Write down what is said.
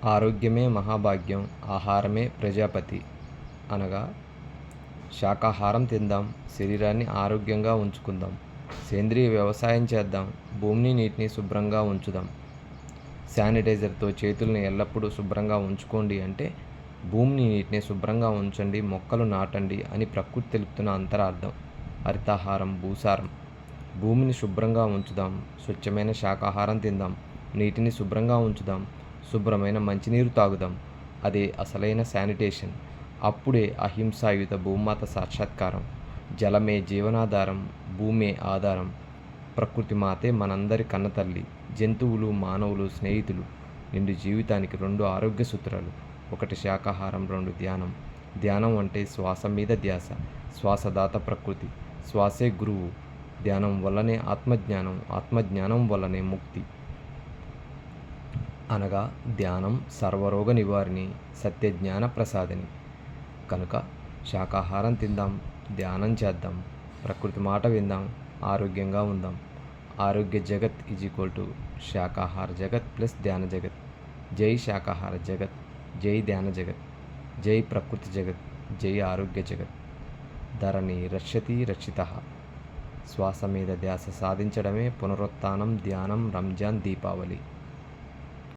ఆరోగ్యమే మహాభాగ్యం, ఆహారమే ప్రజాపతి అనగా శాకాహారం తిందాం, శరీరాన్ని ఆరోగ్యంగా ఉంచుకుందాం, సేంద్రియ వ్యవసాయం చేద్దాం, భూమిని నీటిని శుభ్రంగా ఉంచుదాం, శానిటైజర్తో చేతుల్ని ఎల్లప్పుడూ శుభ్రంగా ఉంచుకోండి అంటే భూమిని నీటిని శుభ్రంగా ఉంచండి, మొక్కలు నాటండి అని ప్రకృతి తెలుపుతున్న అంతరార్థం. హరితాహారం, భూసారం. భూమిని శుభ్రంగా ఉంచుదాం, స్వచ్ఛమైన శాకాహారం తిందాం, నీటిని శుభ్రంగా ఉంచుదాం, శుభ్రమైన మంచినీరు తాగుదాం. అదే అసలైన శానిటేషన్. అప్పుడే అహింసాయుత భూమాత సాక్షాత్కారం. జలమే జీవనాధారం, భూమే ఆధారం. ప్రకృతి మాతే మనందరి కన్నతల్లి. జంతువులు, మానవులు స్నేహితులు. నిండు జీవితానికి 2 ఆరోగ్య సూత్రాలు. 1 శాకాహారం, 2 ధ్యానం. ధ్యానం అంటే శ్వాస మీద ధ్యాస. శ్వాసదాత ప్రకృతి, శ్వాసే గురువు. ధ్యానం వల్లనే ఆత్మజ్ఞానం, ఆత్మజ్ఞానం వల్లనే ముక్తి. అనగా ధ్యానం సర్వరోగ నివారిణి, సత్యజ్ఞాన ప్రసాదిని. కనుక శాకాహారం తిందాం, ధ్యానం చేద్దాం, ప్రకృతి మాట విందాం, ఆరోగ్యంగా ఉందాం. ఆరోగ్య జగత్ శాకాహార జగత్ ప్లస్ ధ్యాన జగత్. జై శాకాహార జగత్, జై ధ్యాన జగత్, జై ప్రకృతి జగత్, జై ఆరోగ్య జగత్. ధరణి రక్షతి రక్షితః. శ్వాస మీద ధ్యాస సాధించడమే పునరుత్థానం, ధ్యానం, రంజాన్, దీపావళి.